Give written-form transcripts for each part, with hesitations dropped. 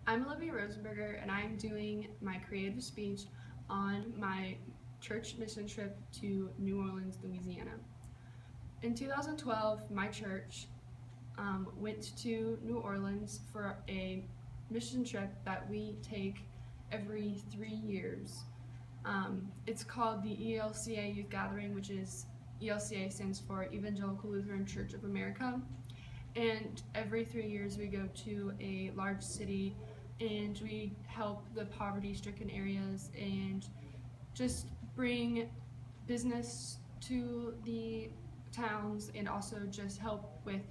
I'm Olivia Rosenberger, and I'm doing my creative speech on my church mission trip to New Orleans, Louisiana. In 2012, my church went to New Orleans for a mission trip that we take every 3 years. It's called the ELCA Youth Gathering, which is ELCA stands for Evangelical Lutheran Church of America. And every 3 years we go to a large city and we help the poverty-stricken areas and just bring business to the towns, and also just help with,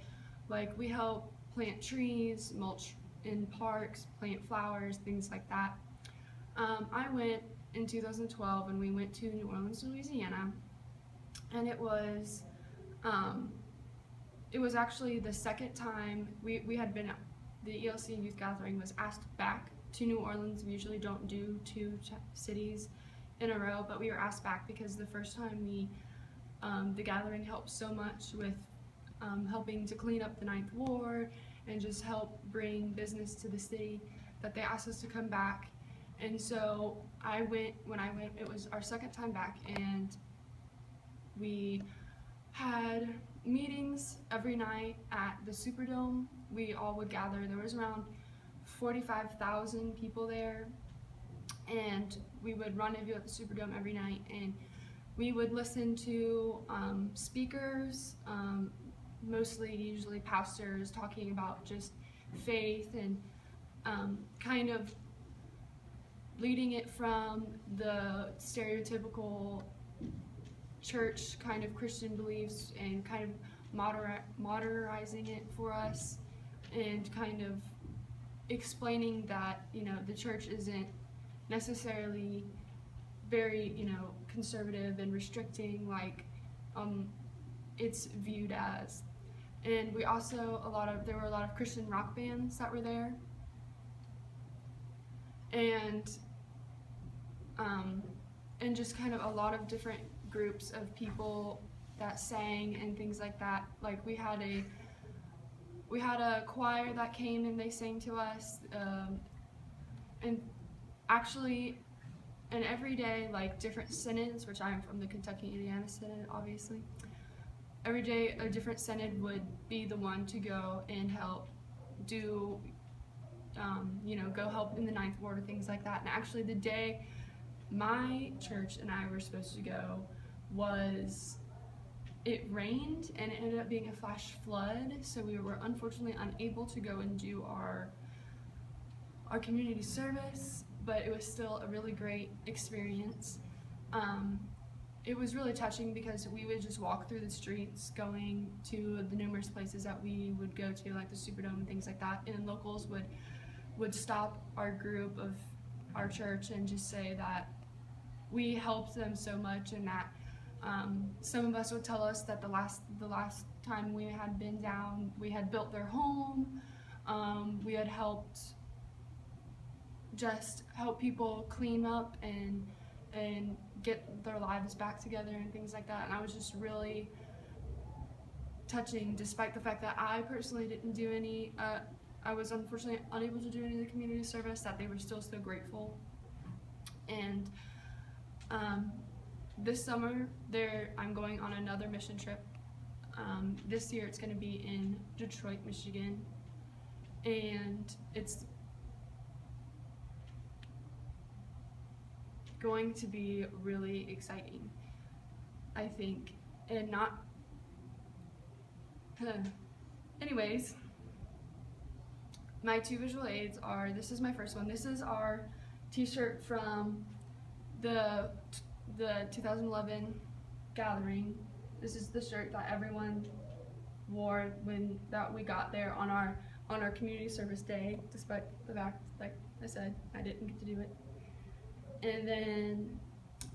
like, we help plant trees, mulch in parks, plant flowers, things like that. I went in 2012 and we went to New Orleans, Louisiana, and it was actually the second time we had been. The ELC Youth Gathering was asked back to New Orleans. We usually don't do two cities in a row, but we were asked back because the first time the gathering helped so much with helping to clean up the Ninth Ward and just help bring business to the city, that they asked us to come back. And so when I went, it was our second time back, and we had meetings every night at the Superdome. We all would gather. There was around 45,000 people there, and we would rendezvous at the Superdome every night, and we would listen to speakers, usually pastors, talking about just faith and kind of leading it from the stereotypical church kind of Christian beliefs and kind of modernizing it for us, and kind of explaining that, the church isn't necessarily very, conservative and restricting like it's viewed as. And we also, there were a lot of Christian rock bands that were there, and just kind of a lot of different groups of people that sang and things like that. Like we had a choir that came and they sang to us, and actually, and every day, like different synods, which I'm from the Kentucky-Indiana Synod, obviously. Every day a different synod would be the one to go and help do, go help in the Ninth Ward or things like that. And actually the day my church and I were supposed to go, it rained and it ended up being a flash flood, so we were unfortunately unable to go and do our community service, but it was still a really great experience. It was really touching because we would just walk through the streets going to the numerous places that we would go to, like the Superdome and things like that, and locals would stop our group of our church and just say that we helped them so much, and that some of us would tell us that the last time we had been down, we had built their home. We had helped people clean up and get their lives back together and things like that. And I was just really touching, despite the fact that I personally didn't do any. I was unfortunately unable to do any of the community service, that they were still so grateful. And this summer, I'm going on another mission trip. This year it's going to be in Detroit, Michigan, and it's going to be really exciting, I think. And anyways, my two visual aids are, this is my first one. This is our t-shirt from the 2011 gathering. This is the shirt that everyone wore that we got there on our community service day, despite the fact, like I said, I didn't get to do it. And then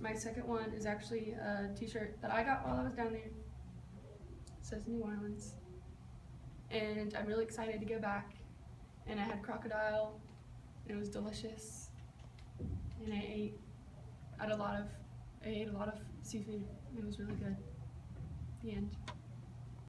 my second one is actually a t-shirt that I got while I was down there. It says New Orleans, and I'm really excited to go back. And I had crocodile, and it was delicious, and I ate a lot of seafood. It was really good. The end.